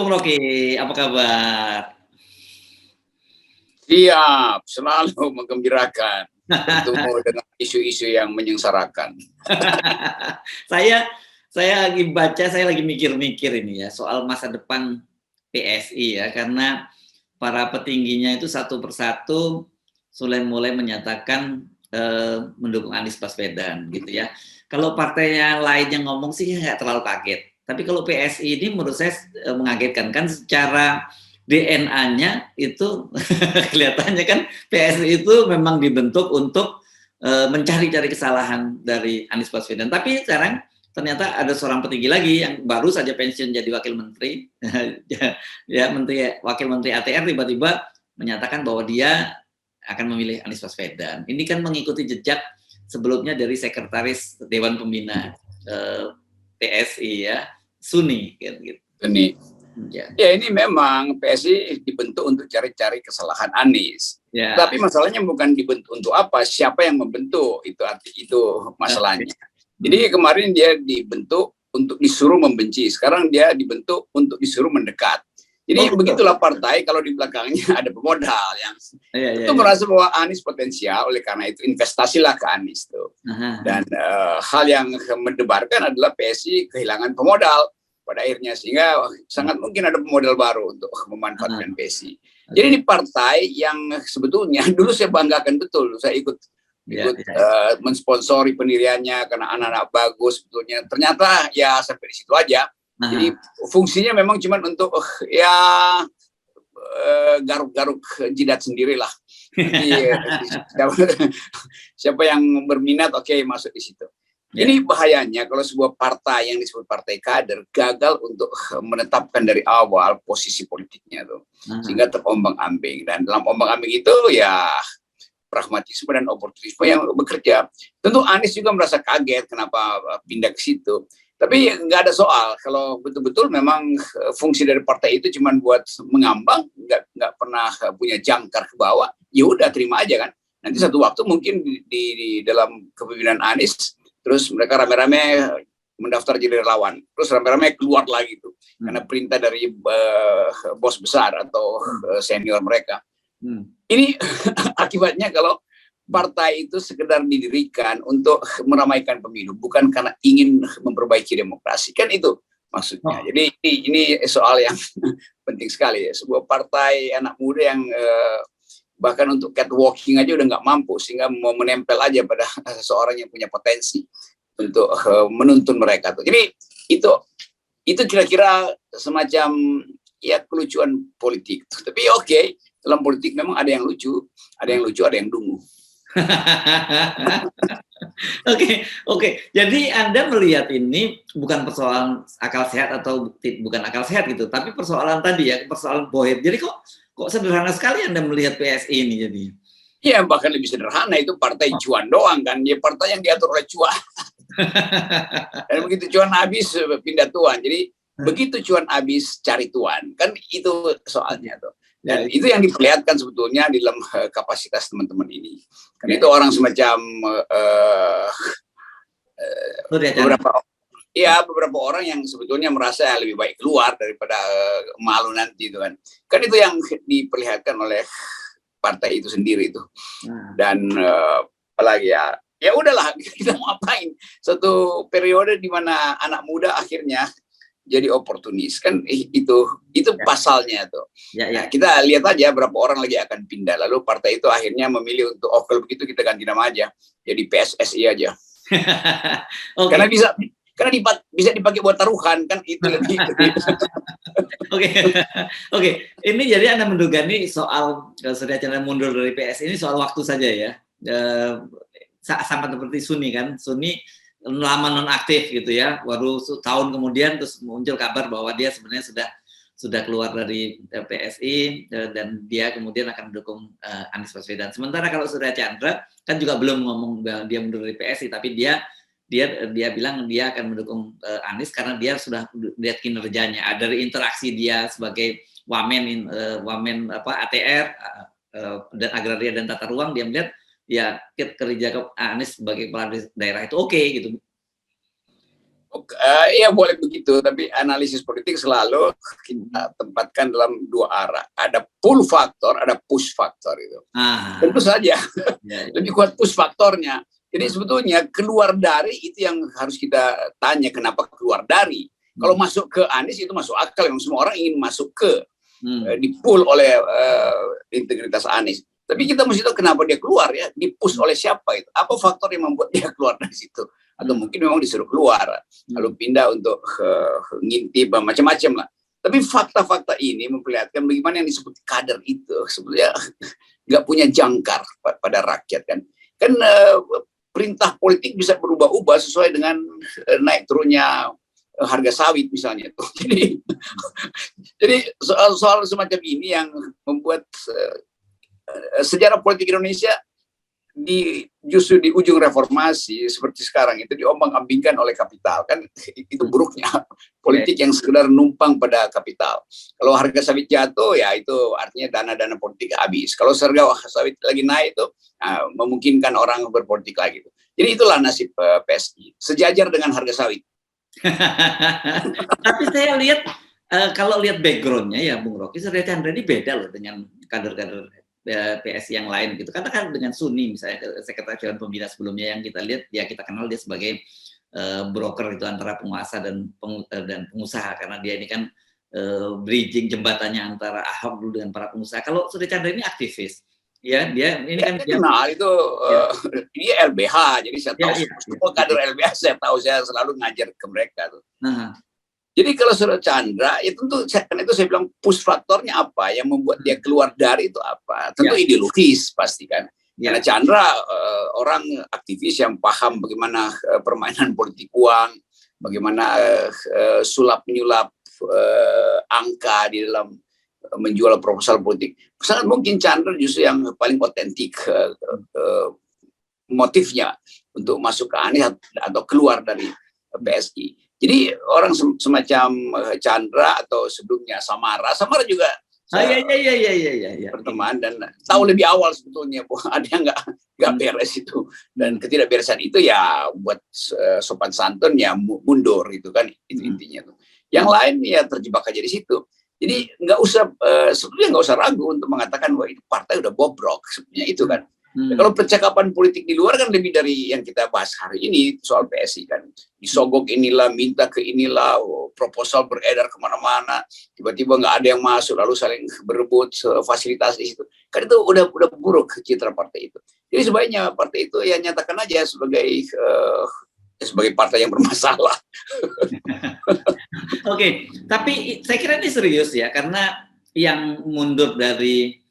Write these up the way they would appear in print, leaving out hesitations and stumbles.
Bung Rocky, apa kabar? Siap, selalu menggembirakan. Bertemu dengan isu-isu yang menyengsarakan. saya lagi baca, saya lagi mikir-mikir ini ya soal masa depan PSI ya, karena para petingginya itu satu persatu mulai menyatakan mendukung Anies Baswedan gitu ya. Kalau partainya lain yang ngomong sih nggak terlalu kaget. Tapi kalau PSI ini menurut saya mengagetkan kan secara DNA-nya itu kelihatannya kan PSI itu memang dibentuk untuk mencari-cari kesalahan dari Anies Baswedan. Tapi sekarang ternyata ada seorang petinggi lagi yang baru saja pensiun jadi wakil menteri, ya wakil menteri ATR tiba-tiba menyatakan bahwa dia akan memilih Anies Baswedan. Ini kan mengikuti jejak sebelumnya dari sekretaris Dewan Pembina PSI ya, Suni gitu. Ini. Ya ini memang PSI dibentuk untuk cari-cari kesalahan Anies. Ya. Tapi masalahnya bukan dibentuk untuk apa, siapa yang membentuk itu masalahnya. Jadi kemarin dia dibentuk untuk disuruh membenci, sekarang dia dibentuk untuk disuruh mendekat. Jadi begitulah partai kalau di belakangnya ada pemodal yang itu merasa bahwa Anies potensial, oleh karena itu investasilah ke Anies tuh. Dan hal yang mendebarkan adalah PSI kehilangan pemodal pada akhirnya, sehingga sangat mungkin ada pemodal baru untuk memanfaatkan PSI. Jadi ini partai yang sebetulnya dulu saya banggakan betul, saya ikut mensponsori pendiriannya karena anak-anak bagus sebetulnya. Ternyata ya sampai di situ aja. Jadi fungsinya memang cuma untuk garuk-garuk jidat sendirilah. Siapa yang berminat oke, masuk di situ. Ini bahayanya kalau sebuah partai yang disebut partai kader gagal untuk menetapkan dari awal posisi politiknya tuh, sehingga terombang-ambing. Dan dalam ombang-ambing itu ya pragmatisme dan oportunisme yang bekerja. Tentu Anies juga merasa kaget kenapa pindah ke situ. Tapi nggak ada soal kalau betul-betul memang fungsi dari partai itu cuma buat mengambang, nggak pernah punya jangkar ke bawah. Ya udah terima aja kan. Nanti satu waktu mungkin di dalam kepemimpinan Anies, terus mereka rame-rame mendaftar jadi relawan, terus rame-rame keluar lagi tuh, karena perintah dari bos besar atau senior mereka. Ini akibatnya kalau partai itu sekedar didirikan untuk meramaikan pemilu, bukan karena ingin memperbaiki demokrasi, kan itu maksudnya. Jadi ini soal yang penting sekali ya, sebuah partai anak muda yang bahkan untuk catwalking aja udah nggak mampu, sehingga mau menempel aja pada seseorang yang punya potensi untuk menuntun mereka tuh. Jadi itu kira-kira semacam ya kelucuan politik. Tapi oke, dalam politik memang ada yang lucu, ada yang dungu. Oke. Jadi Anda melihat ini bukan persoalan akal sehat atau bukan akal sehat gitu, tapi persoalan tadi ya, persoalan bohong. Jadi kok sederhana sekali Anda melihat PSI ini jadi? Ya bahkan lebih sederhana, itu partai cuan doang kan, dia partai yang diatur oleh cuan. Dan begitu cuan habis pindah tuan. Jadi begitu cuan habis cari tuan, kan itu soalnya tuh. Dan itu yang diperlihatkan sebetulnya di dalam kapasitas teman-teman ini. Kan itu orang semacam beberapa orang yang sebetulnya merasa lebih baik keluar daripada malu nanti itu kan. Kan itu yang diperlihatkan oleh partai itu sendiri itu. Dan apalagi ya udahlah, kita mau apain? Satu periode di mana anak muda akhirnya jadi oportunis kan, itu pasalnya tuh. Nah, kita lihat aja berapa orang lagi akan pindah, lalu partai itu akhirnya memilih untuk kalau begitu kita ganti nama aja jadi PSSI aja. Karena bisa dipakai buat taruhan kan, itu lebih. Oke. Ini jadi Anda menduga nih soal Surya Chandra mundur dari PS ini soal waktu saja ya. Sama seperti Suni kan, Suni lama nonaktif gitu ya, baru tahun kemudian terus muncul kabar bahwa dia sebenarnya sudah keluar dari PSI dan dia kemudian akan mendukung Anies Baswedan. Sementara kalau Surya Chandra kan juga belum ngomong dia mundur dari PSI, tapi dia bilang dia akan mendukung Anies karena dia sudah lihat kinerjanya, dari interaksi dia sebagai wamen ATR dan agraria dan tata ruang, dia melihat ya kerja Anies sebagai kepala daerah itu oke gitu. Ya boleh begitu, tapi analisis politik selalu kita tempatkan dalam dua arah. Ada pull faktor, ada push faktor itu. Tentu saja lebih kuat push faktornya. Jadi sebetulnya keluar dari itu yang harus kita tanya, kenapa keluar dari. Kalau masuk ke Anies itu masuk akal, yang semua orang ingin masuk ke di pull oleh integritas Anies. Tapi kita mesti tahu kenapa dia keluar ya, dipush oleh siapa itu. Apa faktor yang membuat dia keluar dari situ? Atau mungkin memang disuruh keluar, lalu pindah untuk ngintip macam-macam lah. Tapi fakta-fakta ini memperlihatkan bagaimana yang disebut kader itu sebetulnya nggak punya jangkar pada rakyat kan. Kan perintah politik bisa berubah-ubah sesuai dengan naik turunnya harga sawit misalnya tuh. Jadi soal semacam ini yang membuat sejarah politik Indonesia justru di ujung reformasi seperti sekarang itu diombang-ambingkan oleh kapital, kan itu buruknya politik yang sekedar numpang pada kapital. Kalau harga sawit jatuh ya itu artinya dana-dana politik habis. Kalau harga sawit lagi naik itu memungkinkan orang berpolitik lagi. Jadi itulah nasib PSI, sejajar dengan harga sawit. Tapi saya lihat kalau lihat backgroundnya ya Bung Rocky, Surya Chandra ini beda loh dengan kader-kader PSI yang lain gitu. Karena kan dengan Suni misalnya Sekretaris Dewan Pembina sebelumnya yang kita lihat ya kita kenal dia sebagai broker itu antara penguasa dan pengusaha, karena dia ini kan bridging jembatannya antara Ahok dulu dengan para pengusaha. Kalau Surya Chandra ini aktivis, ya dia ini kan dia kenal itu dia LBH, jadi saya tahu semua kader LBH, saya tahu, saya selalu ngajar ke mereka tuh. Jadi kalau Surya Chandra, ya tentu karena itu saya bilang push faktornya apa yang membuat dia keluar dari itu apa? Tentu ideologis pasti kan. Karena Chandra orang aktivis yang paham bagaimana permainan politik uang, bagaimana sulap menyulap angka di dalam menjual proposal politik. Sangat mungkin Chandra justru yang paling otentik motifnya untuk masuk ke Anies atau keluar dari PSI. Jadi orang semacam Chandra atau sebelumnya Samara juga berteman dan tahu lebih awal sebetulnya bahwa ada yang nggak beres itu, dan ketidakberesan itu ya buat sopan santun ya mundur itu kan, itu intinya tuh. Yang lain ya terjebak aja di situ. Jadi sebetulnya nggak usah ragu untuk mengatakan bahwa itu partai udah bobrok sebetulnya itu kan. Kalau percakapan politik di luar kan lebih dari yang kita bahas hari ini soal PSI kan. Disogok inilah, minta ke inilah, proposal beredar kemana-mana, tiba-tiba nggak ada yang masuk, lalu saling berebut fasilitas di situ. Kan itu udah buruk citra partai itu. Jadi sebaiknya partai itu ya nyatakan aja sebagai partai yang bermasalah. Oke, tapi saya kira ini serius ya, karena yang mundur dari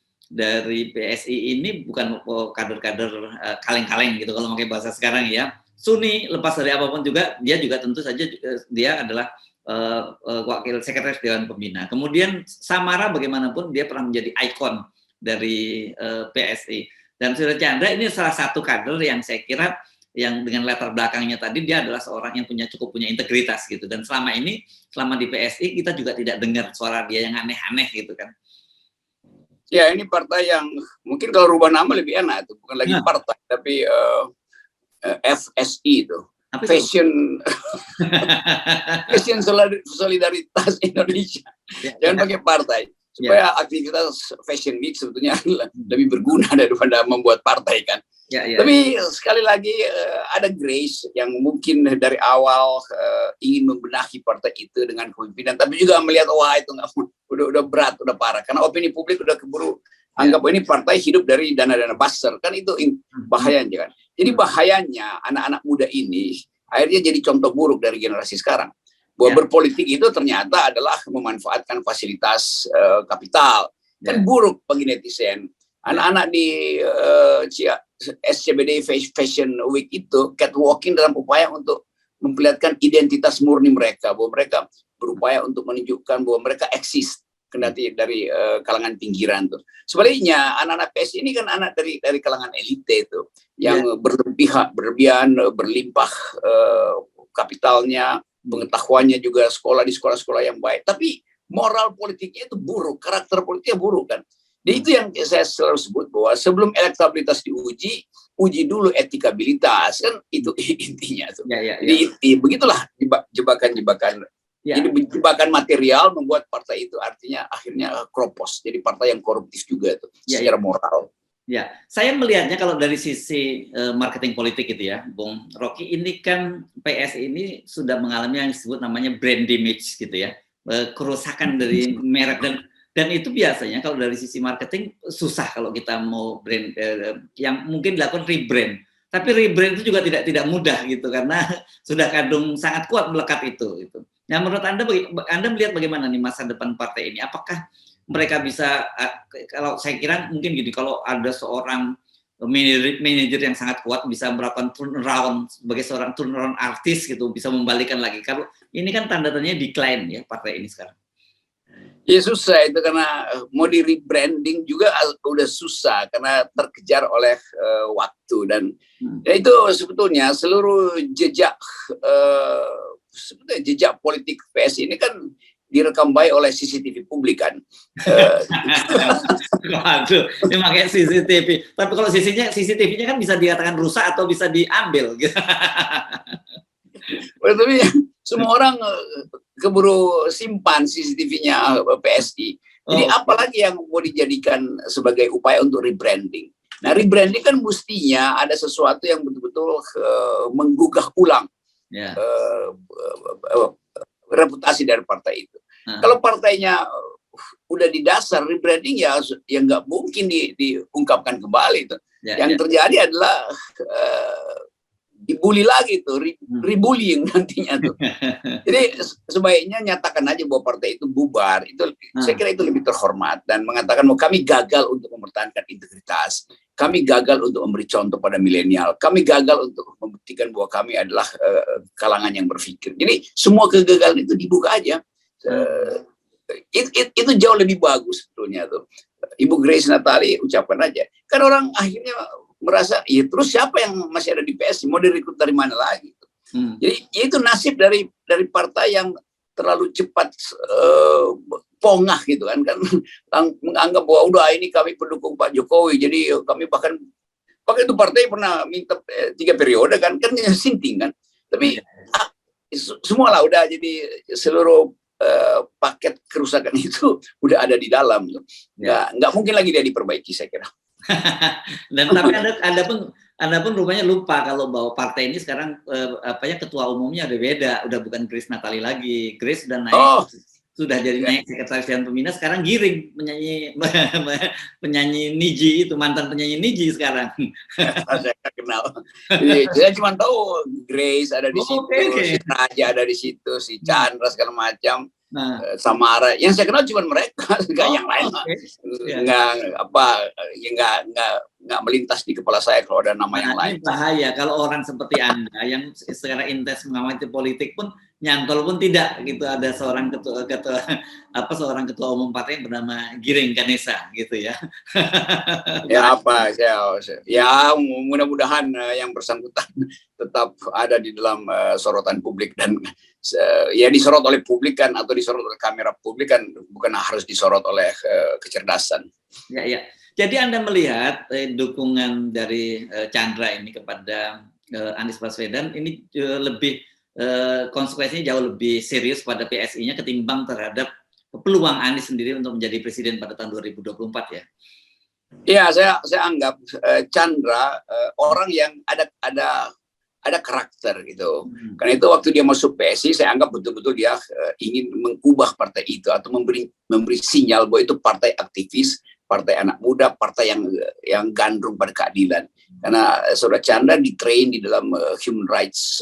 PSI ini bukan kader-kader kaleng-kaleng gitu kalau pakai bahasa sekarang ya. Suni lepas dari apapun juga dia juga tentu saja dia adalah wakil sekretaris Dewan Pembina. Kemudian Samara bagaimanapun dia pernah menjadi ikon dari PSI. Dan Surya Chandra ini salah satu kader yang saya kira yang dengan latar belakangnya tadi dia adalah seorang yang cukup punya integritas gitu. Dan selama di PSI kita juga tidak dengar suara dia yang aneh-aneh gitu kan. Ya ini partai yang mungkin kalau rubah nama lebih enak, itu bukan lagi partai tapi FSI itu, Fashion Solidaritas Indonesia. Jangan pakai partai supaya aktivitas Fashion Week sebetulnya lebih berguna daripada membuat partai kan. Tapi sekali lagi ada Grace yang mungkin dari awal ingin membenahi partai itu dengan kepemimpinan, tapi juga melihat wah itu udah berat, udah parah, karena opini publik udah keburu anggap ini partai hidup dari dana-dana buzzer kan, itu bahayanya kan. Jadi bahayanya anak-anak muda ini akhirnya jadi contoh buruk dari generasi sekarang, bahwa berpolitik itu ternyata adalah memanfaatkan fasilitas kapital, kan buruk bagi netizen. Anak-anak di SCBD Fashion Week itu catwalking dalam upaya untuk memperlihatkan identitas murni mereka, bahwa mereka berupaya untuk menunjukkan bahwa mereka eksis kendati dari kalangan pinggiran tuh. Sebaliknya anak-anak PSI ini kan anak dari kalangan elite itu yang berlebihan, berlimpah kapitalnya, pengetahuannya juga sekolah di sekolah-sekolah yang baik, tapi moral politiknya itu buruk, karakter politiknya buruk kan. Jadi itu yang saya selalu sebut bahwa sebelum elektabilitas diuji, uji dulu etikabilitas, kan itu intinya tuh. Jadi begitulah jebakan-jebakan. Jadi jebakan material membuat partai itu artinya akhirnya kropos. Jadi partai yang koruptif juga itu secara moral. Ya, saya melihatnya kalau dari sisi marketing politik itu ya, Bung Rocky, ini kan PSI ini sudah mengalami yang disebut namanya brand damage gitu ya, kerusakan dari merek, dan itu biasanya kalau dari sisi marketing susah kalau kita mau brand yang mungkin dilakukan rebrand, tapi rebrand itu juga tidak mudah gitu karena sudah kadung sangat kuat melekat itu. Nah, menurut Anda melihat bagaimana nih masa depan partai ini? Apakah mereka bisa, kalau saya kira mungkin gini, kalau ada seorang manajer yang sangat kuat bisa melakukan turnaround sebagai seorang turnaround artis gitu, bisa membalikan lagi. Kalau ini kan tanda-tandanya decline ya partai ini sekarang. Ya susah itu, karena mau di rebranding juga udah susah karena terkejar oleh waktu, dan ya itu sebetulnya seluruh jejak politik PS ini kan direkam baik oleh CCTV publik kan. Waduh, ini makanya CCTV. Tapi kalau CCTV-nya kan bisa dikatakan rusak atau bisa diambil gitu. Tapi semua orang keburu simpan CCTV-nya PSI. Jadi apalagi yang mau dijadikan sebagai upaya untuk rebranding. Nah, rebranding kan mestinya ada sesuatu yang betul-betul menggugah ulang reputasi dari partai itu. Kalau partainya udah di dasar rebranding ya nggak mungkin diungkapkan kembali itu. Yang terjadi adalah dibully lagi tuh, rebullying nantinya tuh. Jadi sebaiknya nyatakan aja bahwa partai itu bubar. Itu saya kira itu lebih terhormat, dan mengatakan bahwa kami gagal untuk mempertahankan integritas. Kami gagal untuk memberi contoh pada milenial. Kami gagal untuk membuktikan bahwa kami adalah kalangan yang berpikir. Jadi semua kegagalan itu dibuka aja. Itu jauh lebih bagus sebetulnya tuh. Ibu Grace Natali ucapkan aja. Kan orang akhirnya merasa, ya terus siapa yang masih ada di PSI, mau direkrut dari mana lagi? Jadi itu nasib dari partai yang terlalu cepat pongah gitu kan menganggap bahwa udah ini kami pendukung Pak Jokowi, jadi kami bahkan itu partai pernah minta 3 periode kan sinting kan, tapi semua lah udah, jadi seluruh paket kerusakan itu udah ada di dalam, nggak mungkin lagi dia diperbaiki saya kira. Dan tapi anda pun rupanya lupa kalau bahwa partai ini sekarang ketua umumnya udah beda, udah bukan Grace Natali lagi. Grace sudah naik, sudah jadi naik sekretaris dewan pembina, sekarang Giring penyanyi Niji itu, mantan penyanyi Niji sekarang. Saya kenal. Jadi, saya cuma tahu Grace ada di situ, si Raja ada di situ, si Chandra segala macam. Samara, yang saya kenal cuma mereka, nggak yang lain, nggak melintas di kepala saya kalau ada nama yang lain. Bahaya kalau orang seperti Anda yang secara intens mengamati politik pun nyantol pun tidak gitu, ada seorang seorang ketua umum partai yang bernama Giring Ganesa gitu ya. Ya mudah-mudahan yang bersangkutan tetap ada di dalam sorotan publik, dan ya disorot oleh publik kan, atau disorot oleh kamera publik kan, bukan harus disorot oleh kecerdasan. Ya. Jadi Anda melihat dukungan dari Chandra ini kepada Anies Baswedan ini lebih konsekuensinya jauh lebih serius pada PSI-nya ketimbang terhadap peluang Anies sendiri untuk menjadi presiden pada tahun 2024 ya. Iya, saya anggap Chandra orang yang ada karakter gitu. Karena itu waktu dia masuk PSI, saya anggap betul-betul dia ingin mengubah partai itu, atau memberi sinyal bahwa itu partai aktivis, partai anak muda, partai yang gandrung pada keadilan. Karena Saudara Chandra di-train di dalam human rights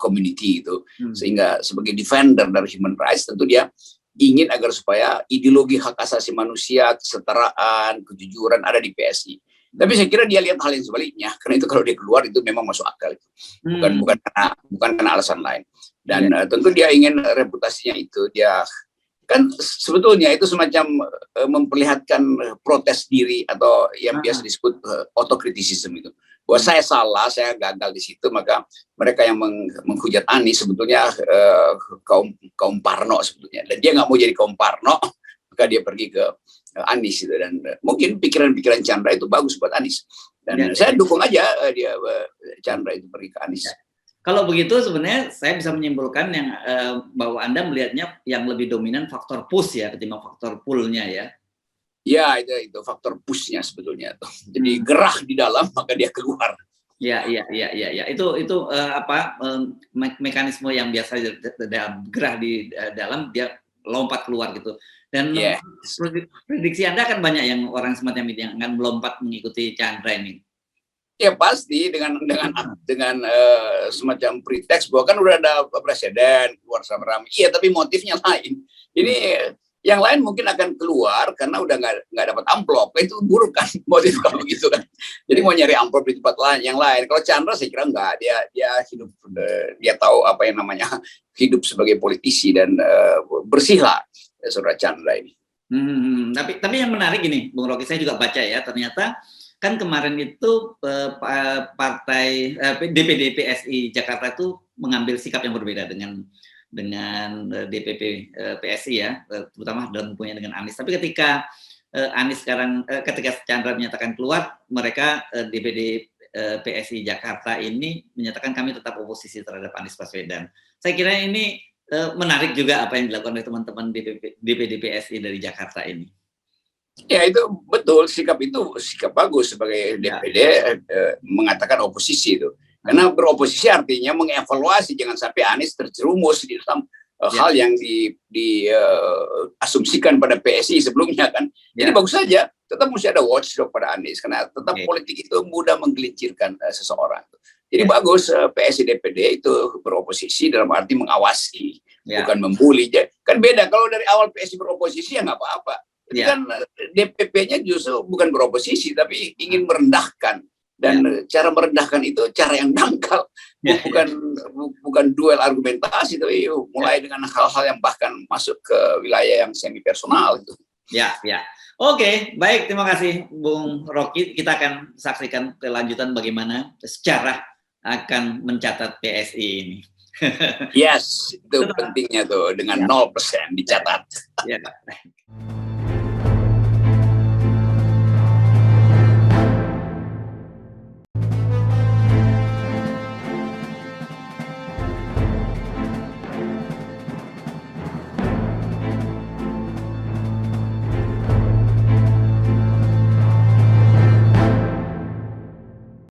community itu, sehingga sebagai defender dari human rights tentu dia ingin agar supaya ideologi hak asasi manusia, kesetaraan, kejujuran ada di PSI. Tapi saya kira dia lihat hal yang sebaliknya, karena itu kalau dia keluar itu memang masuk akal, bukan karena alasan lain. Dan tentu dia ingin reputasinya itu, dia kan sebetulnya itu semacam memperlihatkan protes diri, atau yang biasa disebut otokritisisme itu. Bahwa saya salah, saya gagal di situ, maka mereka yang menghujat Anies sebetulnya kaum Parno sebetulnya, dan dia nggak mau jadi kaum Parno, maka dia pergi ke Anies gitu. Dan mungkin pikiran-pikiran Chandra itu bagus buat Anies, dan saya dukung aja dia Chandra itu pergi ke Anies. Kalau begitu sebenarnya saya bisa menyimpulkan yang bahwa Anda melihatnya yang lebih dominan faktor push ya ketimbang faktor pull-nya ya. Ya, itu faktor push-nya sebetulnya tuh. Jadi gerah di dalam maka dia keluar. Ya. Itu mekanisme yang biasa gerah di dalam, dia lompat keluar gitu. Dan prediksi Anda kan banyak yang orang semacam ini yang akan melompat mengikuti Chandra ini. Ya pasti dengan semacam pretext bahwa kan udah ada presiden keluar sama ramai. Iya, tapi motifnya lain. Ini yang lain mungkin akan keluar karena udah nggak dapat amplop. Itu buruk kan motif kalau begitu kan. Jadi mau nyari amplop di tempat lain yang lain. Kalau Chandra saya kira enggak, dia hidup, dia tahu apa yang namanya hidup sebagai politisi, dan bersihlah saudara Chandra ini. Tapi yang menarik gini, Bung Rocky, saya juga baca ya, ternyata kan kemarin itu partai DPD PSI Jakarta itu mengambil sikap yang berbeda dengan DPP PSI ya, terutama dalam hubungannya dengan Anies. Tapi ketika Anies ketika Chandra menyatakan keluar, mereka DPD PSI Jakarta ini menyatakan kami tetap oposisi terhadap Anies Baswedan. Saya kira ini menarik juga apa yang dilakukan oleh teman-teman DPD PSI dari Jakarta ini. Ya, itu betul, sikap itu sikap bagus sebagai DPD mengatakan oposisi itu. Karena beroposisi artinya mengevaluasi, jangan sampai Anies terjerumus di dalam hal yang diasumsikan pada PSI sebelumnya kan. Jadi bagus saja, tetap mesti ada watchdog pada Anies, karena tetap politik itu mudah menggelincirkan seseorang. Jadi bagus PSI DPD itu beroposisi dalam arti mengawasi, bukan membuli. Kan beda kalau dari awal PSI beroposisi ya nggak apa-apa. Itu kan DPP-nya justru bukan beroposisi tapi ingin merendahkan. Dan cara merendahkan itu cara yang dangkal, bukan duel argumentasi, tapi mulai dengan hal-hal yang bahkan masuk ke wilayah yang semi personal itu. Ya. Oke, baik, terima kasih Bung Rocky. Kita akan saksikan kelanjutan bagaimana sejarah akan mencatat PSI ini. Yes, itu pentingnya tuh, dengan 0% dicatat.